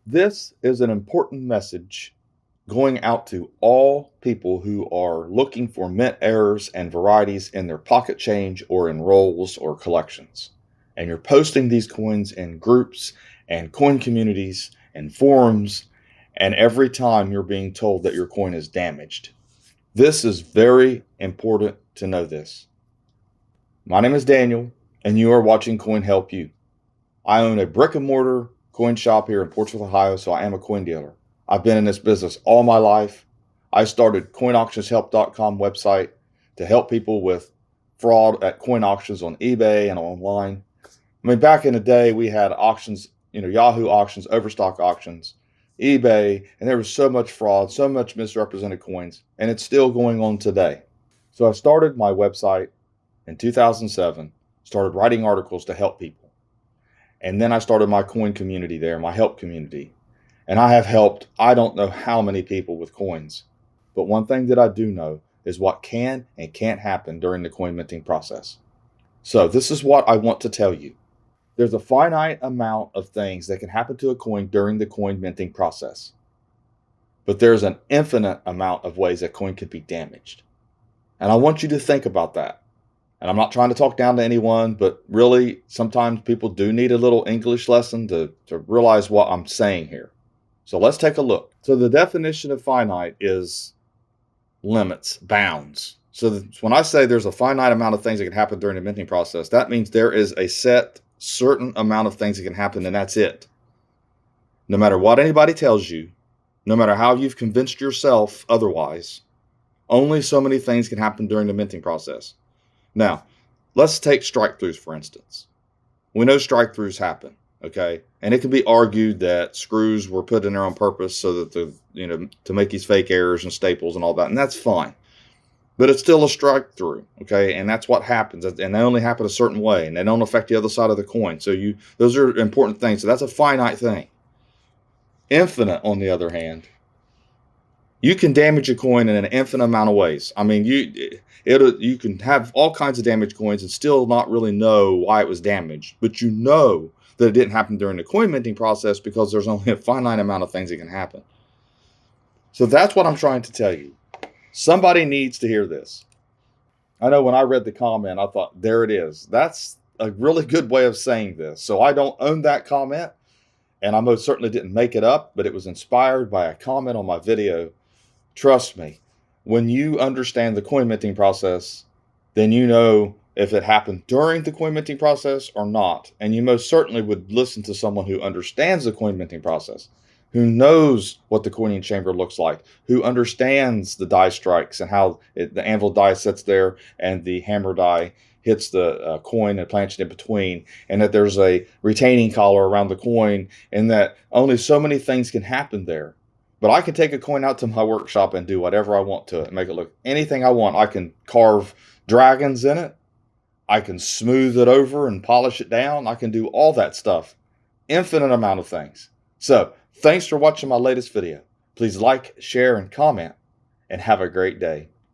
This is an important message going out to all people who are looking for mint errors and varieties in their pocket change or in rolls or collections. And you're posting these coins in groups and coin communities and forums, and every time you're being told that your coin is damaged. This is very important to know this. My name is Daniel, and you are watching CoinHelpu. I own a brick and mortar coin shop here in Portsmouth, Ohio, so I am a coin dealer. I've been in this business all my life. I started CoinAuctionsHelp.com website to help people with fraud at coin auctions on eBay and online. I mean, back in the day, we had auctions, Yahoo auctions, Overstock auctions, eBay, and there was so much fraud, so much misrepresented coins, and it's still going on today. So I started my website in 2007, started writing articles to help people. And then I started my coin community there, my help community. And I have helped, I don't know how many people with coins. But one thing that I do know is what can and can't happen during the coin minting process. So this is what I want to tell you. There's a finite amount of things that can happen to a coin during the coin minting process. But there's an infinite amount of ways a coin could be damaged. And I want you to think about that. And I'm not trying to talk down to anyone, but really, sometimes people do need a little English lesson to realize what I'm saying here. So let's take a look. So the definition of finite is limits, bounds. So when I say there's a finite amount of things that can happen during the minting process, that means there is a certain amount of things that can happen, and that's it. No matter what anybody tells you, no matter how you've convinced yourself otherwise, only so many things can happen during the minting process. Now, let's take strike-throughs, for instance. We know strike-throughs happen, okay? And it can be argued that screws were put in there on purpose so that to make these fake errors and staples and all that, and that's fine. But it's still a strike-through, okay? And that's what happens, and they only happen a certain way, and they don't affect the other side of the coin. So those are important things. So that's a finite thing. Infinite, on the other hand, you can damage a coin in an infinite amount of ways. I mean, you can have all kinds of damaged coins and still not really know why it was damaged, but you know that it didn't happen during the coin minting process because there's only a finite amount of things that can happen. So that's what I'm trying to tell you. Somebody needs to hear this. I know when I read the comment, I thought, there it is. That's a really good way of saying this. So I don't own that comment, and I most certainly didn't make it up, but it was inspired by a comment on my video. Trust me, when you understand the coin minting process, then you know if it happened during the coin minting process or not. And you most certainly would listen to someone who understands the coin minting process, who knows what the coining chamber looks like, who understands the die strikes and how the anvil die sits there and the hammer die hits the coin and plants it in between, and that there's a retaining collar around the coin, and that only so many things can happen there. But I can take a coin out to my workshop and do whatever I want to it and make it look anything I want. I can carve dragons in it. I can smooth it over and polish it down. I can do all that stuff. Infinite amount of things. So, thanks for watching my latest video. Please like, share, and comment, and have a great day.